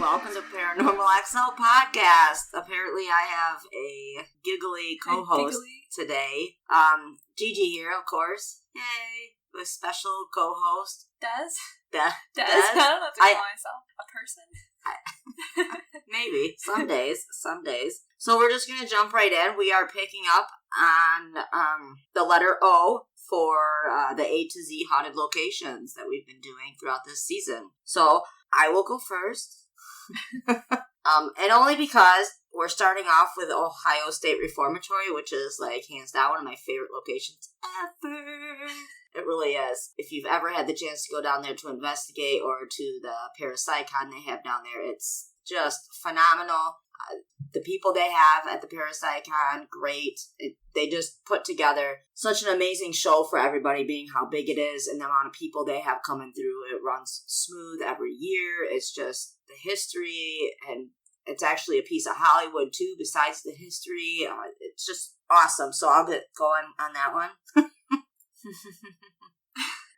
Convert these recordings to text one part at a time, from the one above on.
welcome to paranormalxl podcast. Apparently I have a giggly co-host today. Gigi here, of course. Yay. With special co-host. Des? Des? I don't know what to call myself. A person? Maybe. Some days. So we're just going to jump right in. We are picking up on the letter O for the A to Z haunted locations that we've been doing throughout this season. So I will go first. And only because we're starting off with Ohio State Reformatory, which is like hands down one of my favorite locations ever. It really is. If you've ever had the chance to go down there to investigate or to the parapsychon they have down there, it's just phenomenal. The people they have at the parapsychon, great. They just put together such an amazing show for everybody, being how big it is and the amount of people they have coming through. It runs smooth every year. It's just the history, and it's actually a piece of Hollywood too, besides the history. It's just awesome. So I'll get going on that one.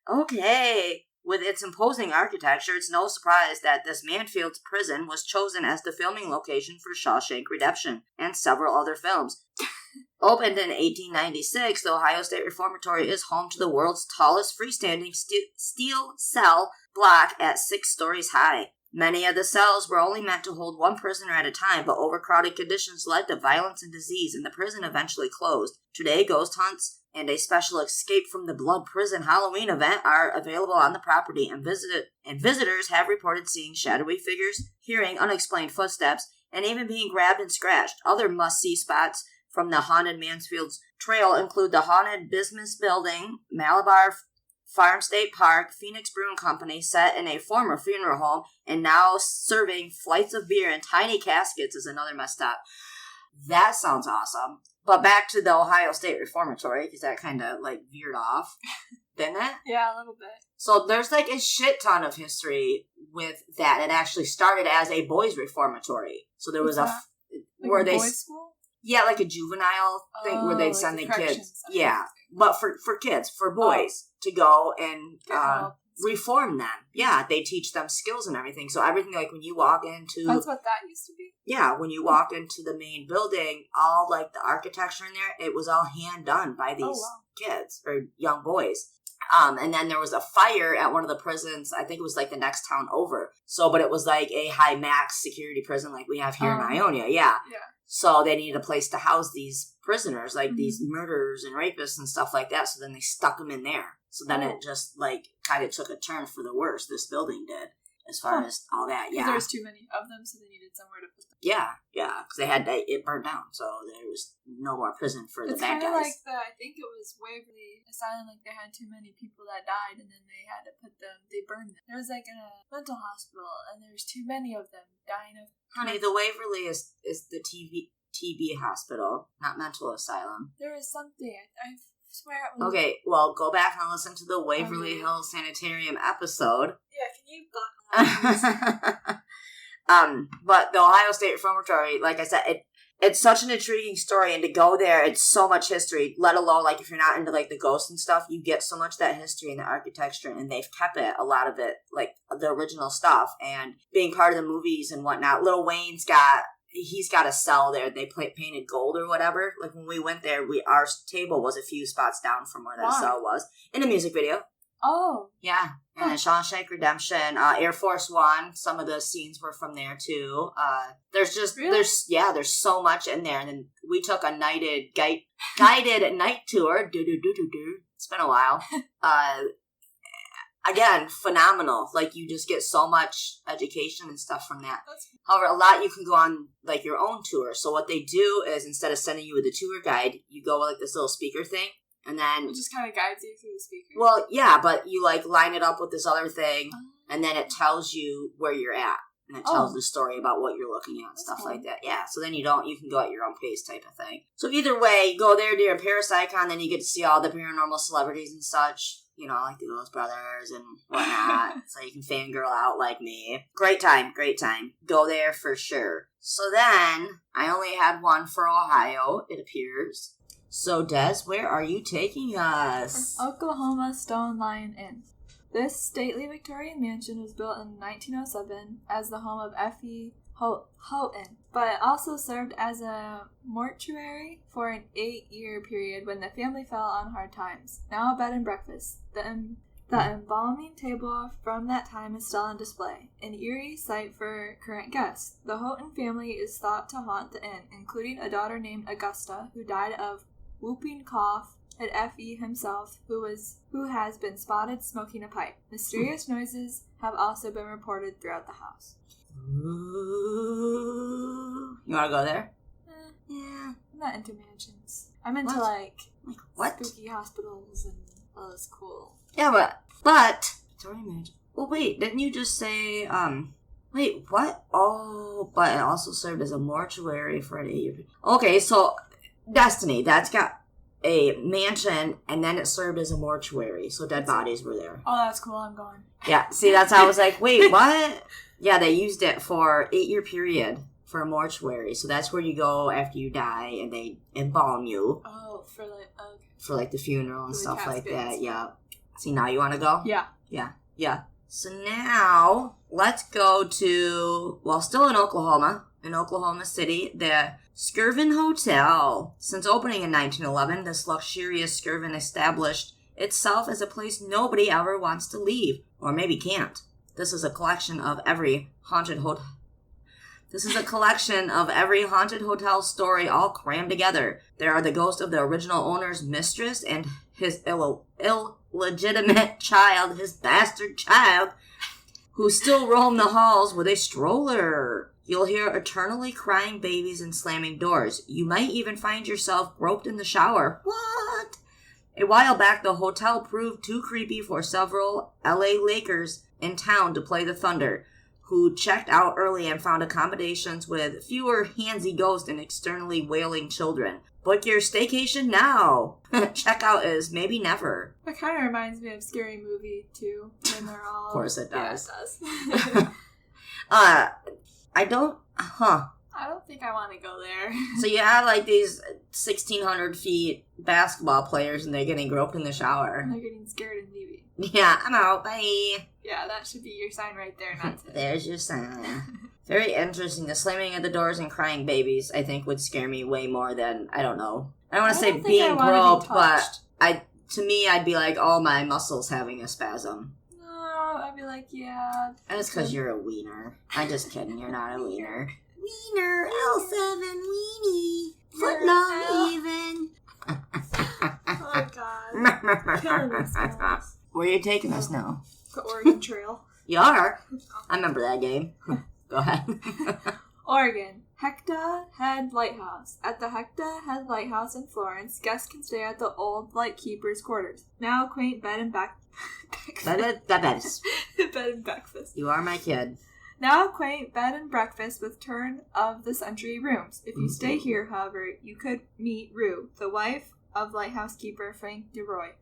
Okay. With its imposing architecture, it's no surprise that this Manfield's prison was chosen as the filming location for Shawshank Redemption and several other films. Opened in 1896, the Ohio State Reformatory is home to the world's tallest freestanding steel cell block at 6 stories high. Many of the cells were only meant to hold one prisoner at a time, but overcrowded conditions led to violence and disease, and the prison eventually closed. Today, ghost hunts and a special Escape from the Blood Prison Halloween event are available on the property, and visitors have reported seeing shadowy figures, hearing unexplained footsteps, and even being grabbed and scratched. Other must-see spots from the haunted Mansfield's Trail include the haunted Business Building, Malabar Farm State Park, Phoenix Brewing Company, set in a former funeral home, and now serving flights of beer in tiny caskets is another must stop. That sounds awesome. But back to the Ohio State Reformatory, because that kind of, veered off, didn't it? Yeah, a little bit. So there's, a shit ton of history with that. It actually started as a boys' reformatory. So there was where they... boys' school? Yeah, like a juvenile thing where they'd send the kids. Yeah, but for kids, for boys, to go and reform them. Yeah, they teach them skills and everything. So everything, when you walk into... That's what that used to be? Yeah, when you walk into the main building, all, the architecture in there, it was all hand done by these kids, or young boys. And then there was a fire at one of the prisons. I think it was, the next town over. So, but it was, a high max security prison like we have here in Ionia. Yeah. So they needed a place to house these prisoners, these murderers and rapists and stuff like that. So then they stuck them in there. So then it just, kind of took a turn for the worse. This building did, as far as all that, yeah. Because there was too many of them, so they needed somewhere to put them. Yeah, because it burned down. So there was no more prison for the bad guys. It's kind of like I think it was Waverly Asylum, they had too many people that died, and then they had to they burned them. There was, in a mental hospital, and there's too many of them dying of... Honey, the Waverly is the TB hospital, not mental asylum. There is something, I swear it was... Okay, well, go back and listen to the Waverly Hills Sanitarium episode. Yeah, can you block but the Ohio State Reformatory, like I said, it's such an intriguing story, and to go there, it's so much history, let alone, if you're not into, the ghosts and stuff, you get so much of that history and the architecture, and they've kept it, a lot of it, the original stuff, and being part of the movies and whatnot. Lil Wayne's he's got a cell there. They painted gold or whatever. When we went there, our table was a few spots down from where that cell was in the music video. Oh. Yeah. And Shawshank Redemption, Air Force One, some of the scenes were from there too. There's just, there's so much in there. And then we took a guided night tour. It's been a while. Again, phenomenal. You just get so much education and stuff from that. However, a lot you can go on, your own tour. So what they do is, instead of sending you with a tour guide, you go with, this little speaker thing. And then... It just kind of guides you through the speaker. Well, yeah, but you, line it up with this other thing, and then it tells you where you're at. And it tells the story about what you're looking at and stuff like that. Yeah, so then you can go at your own pace type of thing. So either way, you go there during Parapsychon, then you get to see all the paranormal celebrities and such. The Ghost Brothers and whatnot. So you can fangirl out like me. Great time. Go there for sure. So then, I only had one for Ohio, it appears. So, Des, where are you taking us? Oklahoma Stone Lion Inn. This stately Victorian mansion was built in 1907 as the home of F.E. Houghton, but it also served as a mortuary for an 8-year period when the family fell on hard times. Now a bed and breakfast. The embalming table from that time is still on display, an eerie sight for current guests. The Houghton family is thought to haunt the inn, including a daughter named Augusta, who died of whooping cough, and F.E. himself, who has been spotted smoking a pipe. Mysterious noises have also been reported throughout the house. Ooh. You want to go there? Yeah. I'm not into mansions. I'm into, what? Spooky hospitals and all this cool. Yeah, but Victorian mansion. Well, wait, didn't you just say, wait, what? Oh, but it also served as a mortuary for an 8-year period. Okay, so Destiny, that's got a mansion, and then it served as a mortuary, so dead bodies were there. Oh, that's cool, I'm going. Yeah, see, that's how I was like, wait, what? Yeah, they used it for 8-year period for a mortuary, so that's where you go after you die, and they embalm you. Oh, for okay. For the funeral and stuff like caskets. that, yeah. See, now you want to go? Yeah. Yeah. So now, let's go to, still in Oklahoma City, the Skirvin Hotel. Since opening in 1911, this luxurious Skirvin established itself as a place nobody ever wants to leave, or maybe can't. This is a collection of every haunted hotel story all crammed together. There are the ghosts of the original owner's mistress and his illegitimate child, his bastard child, who still roam the halls with a stroller. You'll hear eternally crying babies and slamming doors. You might even find yourself groped in the shower. What? A while back, the hotel proved too creepy for several LA Lakers in town to play the Thunder, who checked out early and found accommodations with fewer handsy ghosts and externally wailing children. Book your staycation now. Checkout is maybe never. That kind of reminds me of Scary Movie, too, when they're all... Of course it does. Yeah, it does. I don't think I want to go there. So you have these 1,600 feet basketball players and they're getting groped in the shower. They're getting scared and leaving. Yeah, I'm out. Bye. Yeah, that should be your sign right there, not to... There's your sign. Very interesting. The slamming of the doors and crying babies, I think, would scare me way more than, I don't know. I don't want to say being groped, but to me, I'd be like, oh, my muscles having a spasm. No, I'd be like, yeah. That's because you're a wiener. I'm just kidding. You're not a wiener. Wiener, L7, weenie. Foot long even. Oh, God. Killing us, guys. Where are you taking us now? The Oregon Trail. You are? I remember that game. Go ahead. Oregon. Hecta Head Lighthouse. At the Hecta Head Lighthouse in Florence, guests can stay at the old lightkeeper's quarters. Now a quaint bed and breakfast. You are my kid. Now a quaint bed and breakfast with turn-of-the-century rooms. If you stay here, however, you could meet Rue, the wife of lighthouse keeper Frank DeRoy,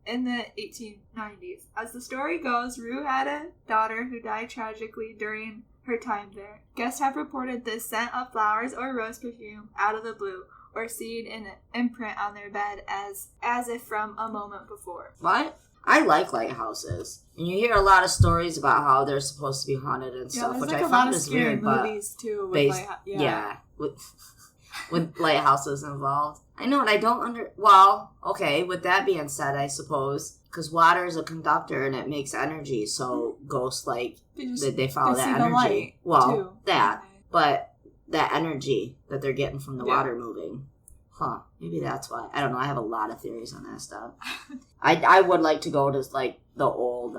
in the 1890s. As the story goes, Rue had a daughter who died tragically during her time there. Guests have reported the scent of flowers or rose perfume out of the blue, or seen an imprint on their bed as if from a moment before. What? I like lighthouses. And you hear a lot of stories about how they're supposed to be haunted and stuff, which I find is weird, but movies too with with lighthouses involved. I know, and I don't okay, with that being said, I suppose, because water is a conductor and it makes energy, so ghosts, they follow that energy. But that energy that they're getting from the water moving. Huh, maybe that's why. I don't know, I have a lot of theories on that stuff. I would like to go to, the old,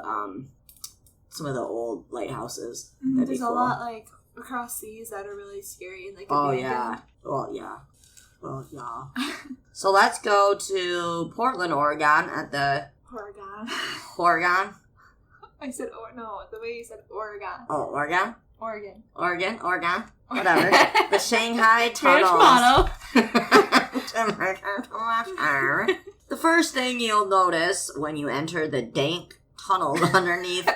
some of the old lighthouses. There's a lot, across seas that are really scary and, abandoned. Well, yeah. So let's go to Portland, Oregon at the... Oregon? I said, the way you said Oregon. Oh, Oregon? Oregon. Whatever. The Shanghai Tunnels. The first thing you'll notice when you enter the dank tunnels underneath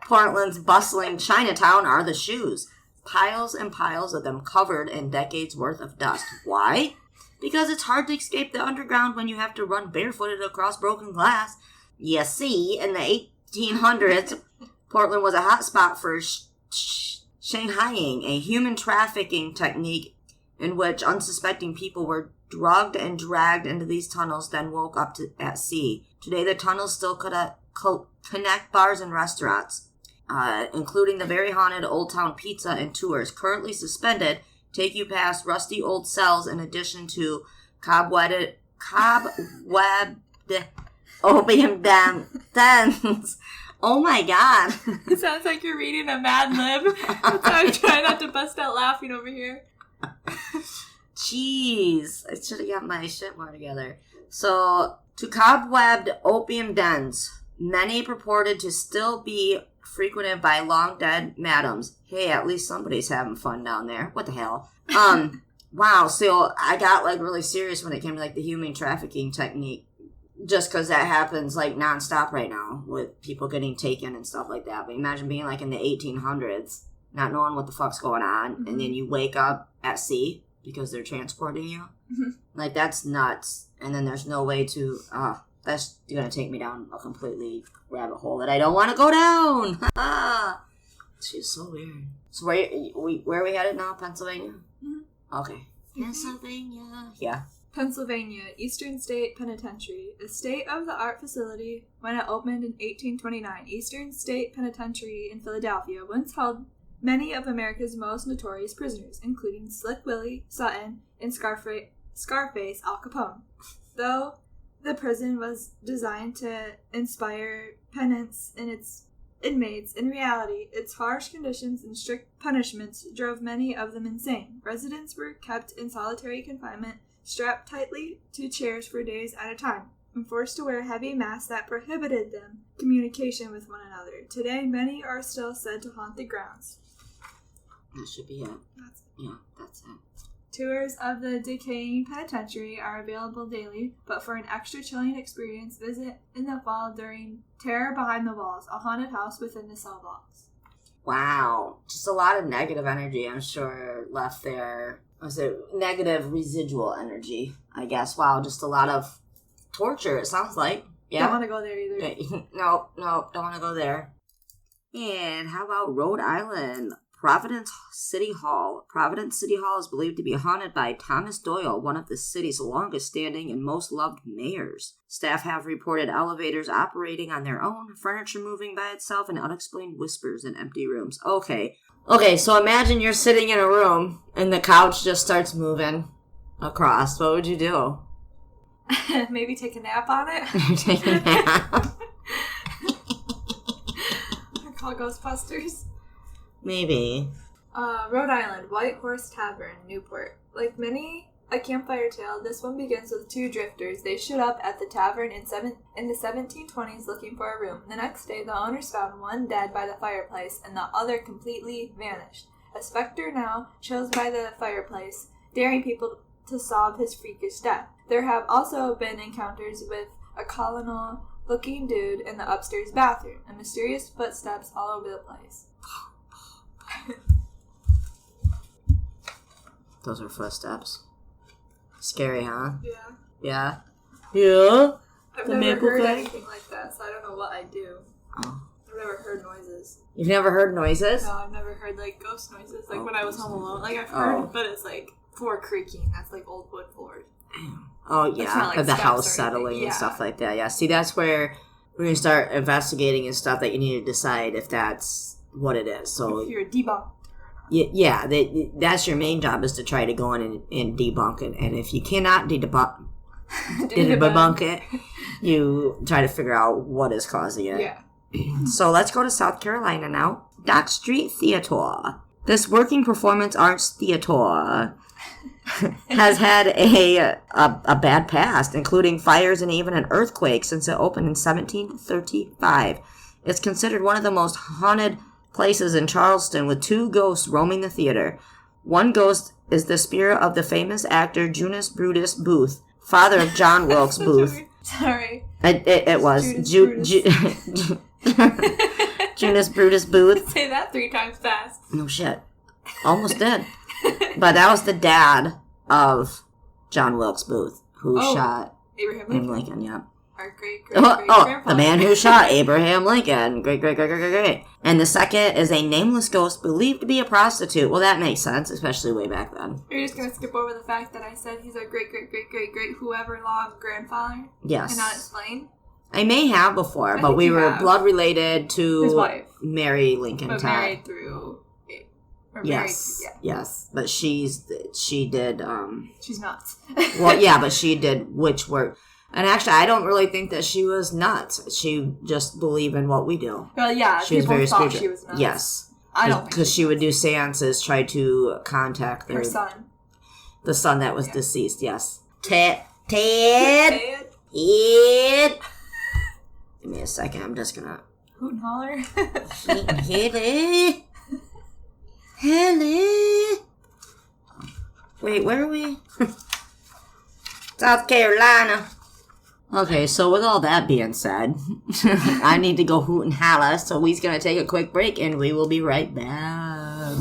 Portland's bustling Chinatown are the shoes. Piles and piles of them covered in decades worth of dust. Why? Because it's hard to escape the underground when you have to run barefooted across broken glass. You see, in the 1800s, Portland was a hotspot for Shanghaiing, a human trafficking technique in which unsuspecting people were drugged and dragged into these tunnels, then woke up at sea. Today, the tunnels still connect bars and restaurants, including the very haunted Old Town Pizza and tours. Currently suspended, take you past rusty old cells in addition to cobwebbed opium dens. Oh my god. It sounds like you're reading a Mad Lib. That's why I'm trying not to bust out laughing over here. Jeez. I should have got my shit more together. So, to cobwebbed opium dens, many purported to still be frequented by long dead madams. Hey, at least somebody's having fun down there. What the hell? Wow, so I got, like, really serious when it came to, like, the human trafficking technique. Just because that happens, like, nonstop right now with people getting taken and stuff like that. But imagine being, like, in the 1800s, not knowing what the fuck's going on, and then you wake up at sea because they're transporting you. Like, that's nuts. And then there's no way to, that's going to take me down a completely rabbit hole that I don't want to go down. She's so weird. So where are we headed now? Pennsylvania? Okay. Pennsylvania. Yeah. Pennsylvania, Eastern State Penitentiary, a state-of-the-art facility when it opened in 1829. Eastern State Penitentiary in Philadelphia once held many of America's most notorious prisoners, including Slick Willie Sutton and Scarface Al Capone. Though the prison was designed to inspire penance in its inmates, in reality, its harsh conditions and strict punishments drove many of them insane. Residents were kept in solitary confinement, strapped tightly to chairs for days at a time, and forced to wear heavy masks that prohibited them communication with one another. Today, many are still said to haunt the grounds. That should be it. That's it. Tours of the decaying penitentiary are available daily, but for an extra chilling experience, visit in the fall during Terror Behind the Walls, a haunted house within the cell blocks. Wow. Just a lot of negative energy, I'm sure, left there. Was it negative residual energy, I guess. Wow, just a lot of torture, it sounds like. Yeah. Don't want to go there either. No, don't want to go there. And how about Rhode Island? Providence City Hall. Providence City Hall is believed to be haunted by Thomas Doyle, one of the city's longest-standing and most loved mayors. Staff have reported elevators operating on their own, furniture moving by itself, and unexplained whispers in empty rooms. Okay, so imagine you're sitting in a room, and the couch just starts moving across. What would you do? Maybe take a nap on it? Take a nap. Call Ghostbusters. Maybe. Rhode Island, White Horse Tavern, Newport. Like many a campfire tale, this one begins with two drifters. They showed up at the tavern in the 1720s looking for a room. The next day, the owners found one dead by the fireplace and the other completely vanished. A specter now chills by the fireplace, daring people to solve his freakish death. There have also been encounters with a colonel-looking dude in the upstairs bathroom, and mysterious footsteps all over the place. Those are footsteps. Scary, huh? Yeah. Yeah? I've never heard anything like that, so I don't know what I'd do. Oh. I've never heard noises. You've never heard noises? No, I've never heard, like, ghost noises. Like, when I was home alone. Like, I've heard, but it's, like, floor creaking. That's, like, old wood floors. Oh, yeah. Like the house settling and stuff like that. Yeah. See, that's where we're going to start investigating and stuff that you need to decide if that's what it is. So if you're a debunker. Yeah, that's your main job, is to try to go in and debunk it. And if you cannot debunk it, you try to figure out what is causing it. Yeah. So let's go to South Carolina now. Dock Street Theater. This working performance arts theater has had a bad past, including fires and even an earthquake since it opened in 1735. It's considered one of the most haunted places in Charleston, with two ghosts roaming the theater. One ghost is the spirit of the famous actor Junius Brutus Booth, father of John Wilkes Booth. Sorry. It was. Junius Brutus Booth. Say that 3 times fast. No shit. Almost did. But that was the dad of John Wilkes Booth, who shot Abraham Lincoln. Yeah. our great-great-great-grandfather. The man who shot Abraham Lincoln. Great. And the second is a nameless ghost believed to be a prostitute. Well, that makes sense, especially way back then. You're just going to skip over the fact that I said he's our great-great-great-great-great whoever long grandfather? Yes. And not explain? I may have before, but we were blood related to his wife. Mary Lincoln But Todd. married through... Yes. But she did, she's nuts. well, yeah, but she did witch work. And actually, I don't really think that she was nuts. She just believed in what we do. Well, yeah, she was very thought spiritual. she was nuts. Yes. I don't think because she would do seances, try to contact her son. The son that was deceased, yes. Ted. Ted. Give me a second, I'm just gonna... Hoot and holler. Hello. Wait, where are we? South Carolina. Okay, so with all that being said, I need to go hoot and holler, so we's gonna take a quick break and we will be right back.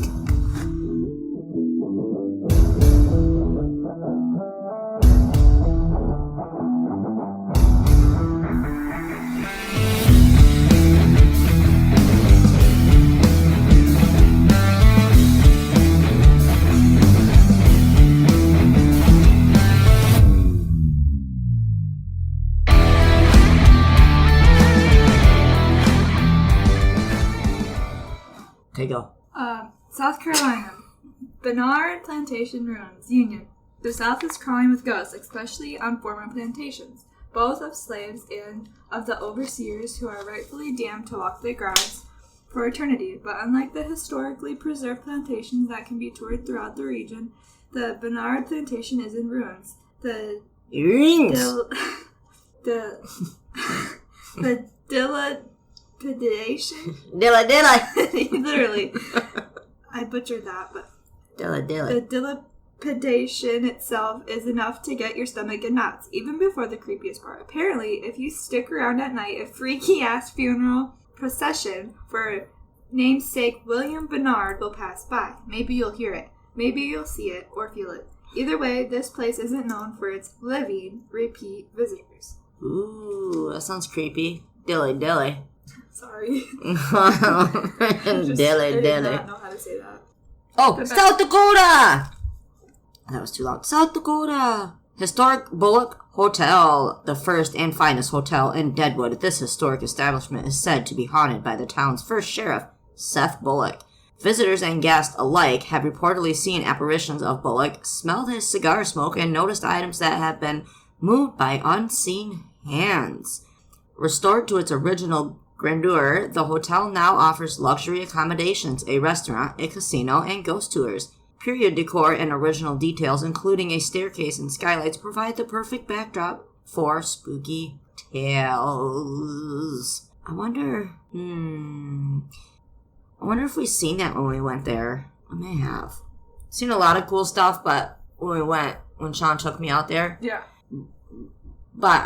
Okay, go. South Carolina. Bernard Plantation Ruins, Union. The South is crawling with ghosts, especially on former plantations, both of slaves and of the overseers who are rightfully damned to walk the grounds for eternity. But unlike the historically preserved plantations that can be toured throughout the region, the Bernard Plantation is in ruins. The dilapidation. Literally. I butchered that, but the dilapidation itself is enough to get your stomach in knots, even before the creepiest part. Apparently, if you stick around at night, a freaky-ass funeral procession for namesake William Bernard will pass by. Maybe you'll hear it. Maybe you'll see it or feel it. Either way, this place isn't known for its living, repeat visitors. Ooh, that sounds creepy. Dilly. Sorry. Dilly. I did not know how to say that. Oh, South Dakota! That was too loud. South Dakota! Historic Bullock Hotel, the first and finest hotel in Deadwood. This historic establishment is said to be haunted by the town's first sheriff, Seth Bullock. Visitors and guests alike have reportedly seen apparitions of Bullock, smelled his cigar smoke, and noticed items that have been moved by unseen hands. Restored to its original grandeur, the hotel now offers luxury accommodations, a restaurant, a casino, and ghost tours. Period decor and original details, including a staircase and skylights, provide the perfect backdrop for spooky tales. I wonder if we've seen that when we went there. I may have. Seen a lot of cool stuff, but when Sean took me out there. Yeah. But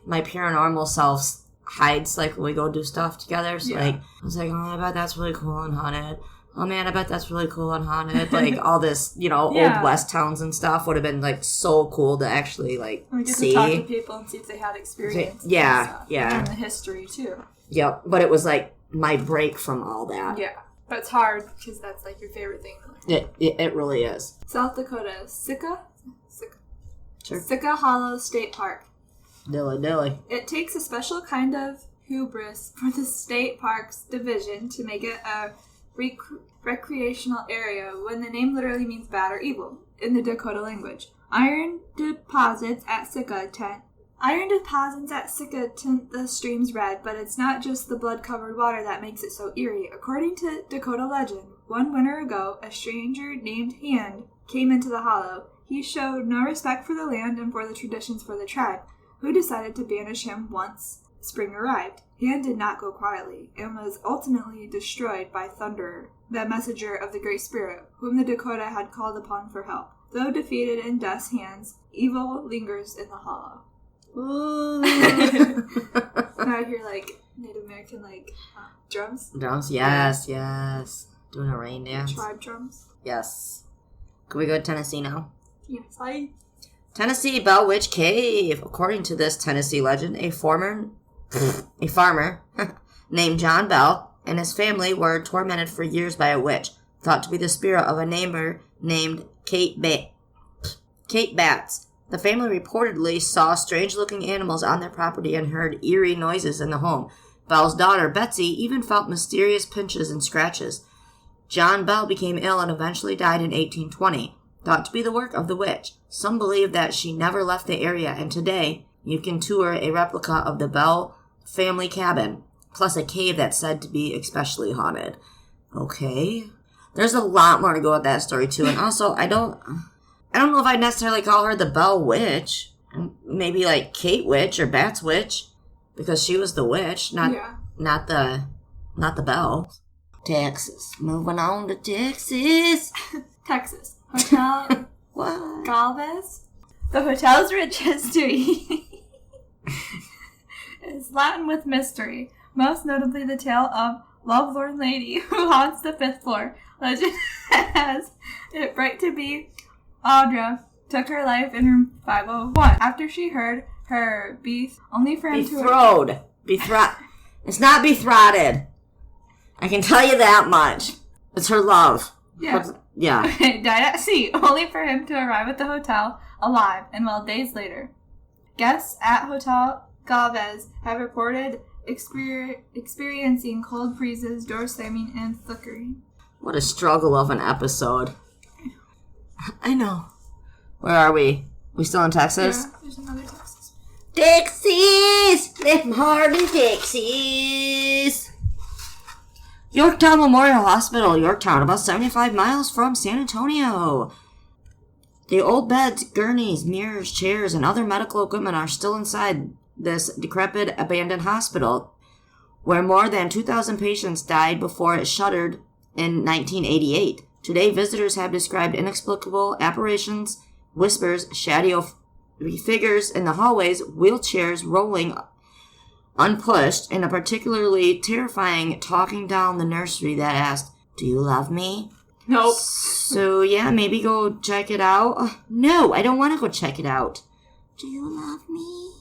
my paranormal self hides, like, when we go do stuff together. So, like, I was like, oh, I bet that's really cool and haunted. Oh, man, I bet that's really cool and haunted. Like, all this, Old West towns and stuff would have been, like, so cool to actually, like, we get see. to talk to people and see if they had experience. Yeah. And the history, too. Yep. But it was, like, my break from all that. Yeah. But it's hard because that's, like, your favorite thing. It really is. South Dakota. Sitka? Sure. Sitka Hollow State Park. Dilly. It takes a special kind of hubris for the state parks division to make it a recreational area when the name literally means bad or evil in the Dakota language. Iron deposits at Sitka tint the streams red, but it's not just the blood-covered water that makes it so eerie. According to Dakota legend, one winter ago, a stranger named Hand came into the hollow. He showed no respect for the land and for the traditions for the tribe, who decided to banish him once spring arrived. Hand did not go quietly, and was ultimately destroyed by Thunderer, the messenger of the Great Spirit, whom the Dakota had called upon for help. Though defeated in Death's hands, evil lingers in the hollow. Ooh. Now I hear, like, Native American, like, drums. Drums, yes. Doing a rain dance. Tribe drums. Yes. Can we go to Tennessee now? Yes, Tennessee Bell Witch Cave. According to this Tennessee legend, a farmer named John Bell and his family were tormented for years by a witch, thought to be the spirit of a neighbor named Kate Batts. The family reportedly saw strange-looking animals on their property and heard eerie noises in the home. Bell's daughter, Betsy, even felt mysterious pinches and scratches. John Bell became ill and eventually died in 1820, thought to be the work of the witch. Some believe that she never left the area, and today you can tour a replica of the Bell family cabin, plus a cave that's said to be especially haunted. Okay. There's a lot more to go with that story, too. And also, I don't know if I'd necessarily call her the Bell Witch. Maybe like Kate Witch or Bats Witch, because she was the witch, not the Bell. Texas. Moving on to Texas. Texas. Hotel What? Galvez. The hotel's rich history is Latin with mystery. Most notably the tale of Lovelorn Lady who haunts the 5th floor. Legend has it right to be Audra took her life in room 501 after she heard her only for him to... It's not betrothed. I can tell you that much. It's her love. Yeah. Yeah. Died at sea, only for him to arrive at the hotel alive and well days later. Guests at Hotel Galvez have reported experiencing cold breezes, door slamming, and flickering. What a struggle of an episode. I know. Where are we? We still in Texas? Yeah, there's another Texas. Texas! Left my heart in Texas! Yorktown Memorial Hospital, Yorktown, about 75 miles from San Antonio. The old beds, gurneys, mirrors, chairs, and other medical equipment are still inside this decrepit, abandoned hospital, where more than 2,000 patients died before it shuttered in 1988. Today, visitors have described inexplicable apparitions, whispers, shadow figures in the hallways, wheelchairs rolling unpushed, and a particularly terrifying talking down the nursery that asked, "Do you love me?" Nope. So, yeah, maybe go check it out. No, I don't want to go check it out. Do you love me?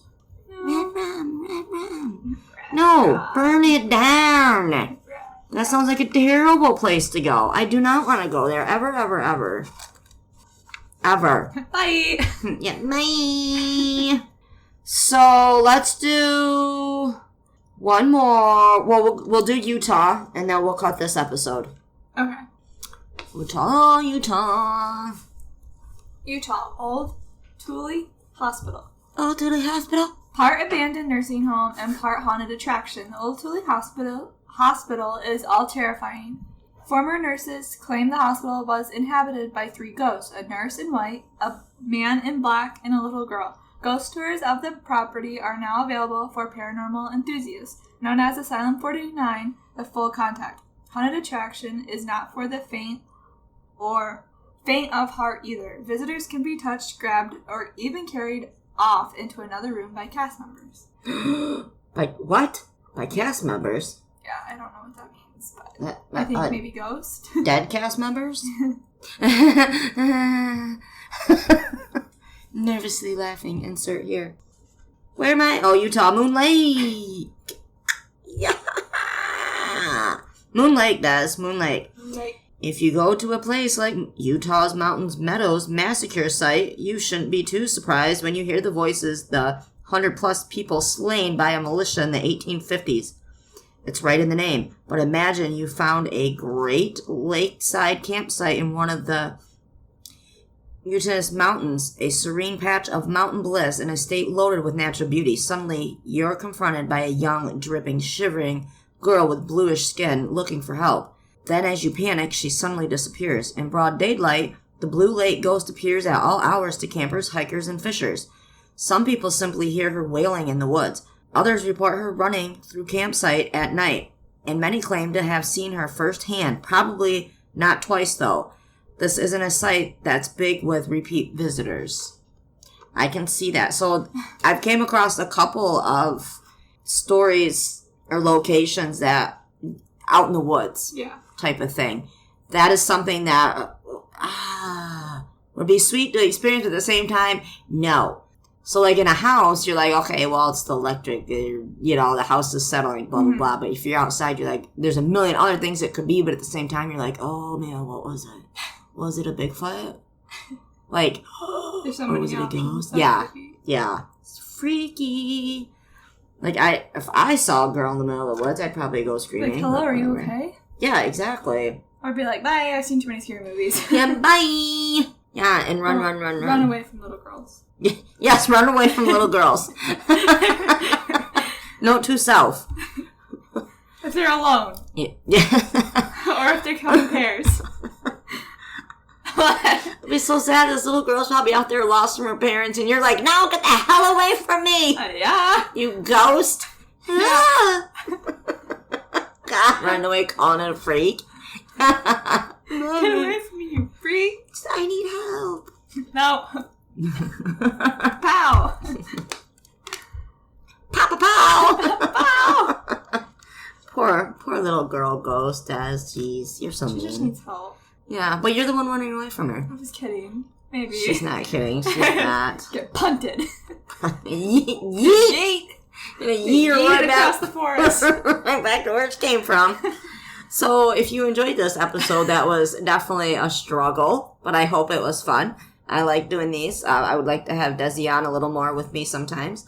Red rum, red rum. No, burn it down. That sounds like a terrible place to go. I do not want to go there ever, ever, ever. Ever. Bye. Yeah, bye. So, let's do one more. Well, we'll do Utah, and then we'll cut this episode. Okay. Utah. Old Thule Hospital. Old Thule Hospital? Part abandoned nursing home and part haunted attraction. The Old Thule Hospital is all terrifying. Former nurses claim the hospital was inhabited by 3 ghosts, a nurse in white, a man in black, and a little girl. Ghost tours of the property are now available for paranormal enthusiasts, known as Asylum 49, the Full Contact. Haunted attraction is not for the faint of heart either. Visitors can be touched, grabbed, or even carried off into another room by cast members. By what? By cast members? Yeah, I don't know what that means, but I think maybe ghost. Dead cast members? Nervously laughing. Insert here. Where am I? Oh, Utah. Moon Lake. Yeah. Moon Lake, Des. Moon Lake. If you go to a place like Utah's Mountains Meadows massacre site, you shouldn't be too surprised when you hear the voices, the 100-plus people slain by a militia in the 1850s. It's right in the name. But imagine you found a great lakeside campsite in one of the Utah's mountains, a serene patch of mountain bliss in a state loaded with natural beauty. Suddenly, you're confronted by a young, dripping, shivering girl with bluish skin looking for help. Then, as you panic, she suddenly disappears. In broad daylight, the Blue Lake ghost appears at all hours to campers, hikers, and fishers. Some people simply hear her wailing in the woods. Others report her running through campsite at night, and many claim to have seen her firsthand, probably not twice, though. This isn't a site that's big with repeat visitors. I can see that. So I've came across a couple of stories or locations that out in the woods. Yeah. Type of thing. That is something that Would be sweet to experience at the same time? No. So, like, in a house, you're like, okay, well, it's the electric, you know, the house is settling, blah, blah, blah. But if you're outside, you're like, there's a million other things it could be, but at the same time, you're like, oh, man, what was it? Was it a Bigfoot? Like, there's or was it a ghost? Yeah. It's freaky. Like, if I saw a girl in the middle of the woods, I'd probably go screaming. Like, hello, are you okay? Yeah, exactly. Or be like, bye, I've seen too many scary movies. Yeah, bye! Yeah, and run. Run away from little girls. Yes, run away from little girls. Note to self. If they're alone. Yeah. Or if they're coming pairs. It'd be so sad. This little girl's probably out there lost from her parents, and you're like, no, get the hell away from me! Yeah. You ghost! Yeah. God, run away calling it a freak. Get away from me, you freak! I need help. No. Pow! Pow! Pow! Poor little girl ghost, Des. Jeez, you're so mean. She just needs help. Yeah, but you're the one running away from her. I was kidding. Maybe. She's not kidding. She's not. Get punted. Yeet! Yeet her right across the forest. Right back to where it came from. So, if you enjoyed this episode, that was definitely a struggle, but I hope it was fun. I like doing these. I would like to have Desi on a little more with me sometimes.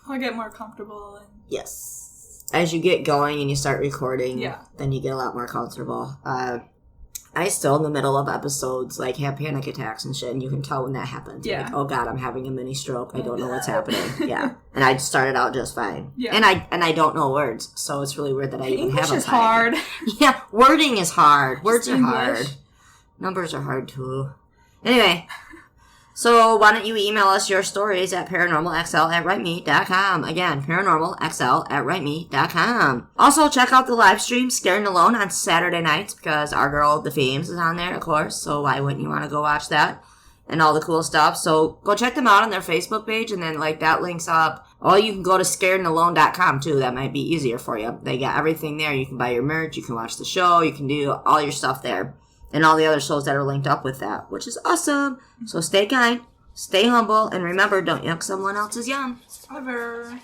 I'll get more comfortable. Yes. As you get going and you start recording, yeah, then you get a lot more comfortable. I still, in the middle of episodes, like, have panic attacks and shit, and you can tell when that happens. Yeah. Like, oh, God, I'm having a mini stroke. I don't know what's happening. Yeah. And I started out just fine. Yeah. And I don't know words, so it's really weird that I even have a English is hard. Yeah, wording is hard. Words are English. hard. Numbers are hard, too. Anyway, so why don't you email us your stories at paranormalxl@writeme.com. Again, paranormalxl@writeme.com. Also, check out the live stream Scaring Alone on Saturday nights because our girl, The Fames, is on there, of course. So why wouldn't you want to go watch that and all the cool stuff? So go check them out on their Facebook page, and then, like, that links up. Or you can go to scaredandalone.com, too. That might be easier for you. They got everything there. You can buy your merch. You can watch the show. You can do all your stuff there. And all the other shows that are linked up with that, which is awesome. So stay kind, stay humble, and remember, don't yuck someone else's yum. Ever.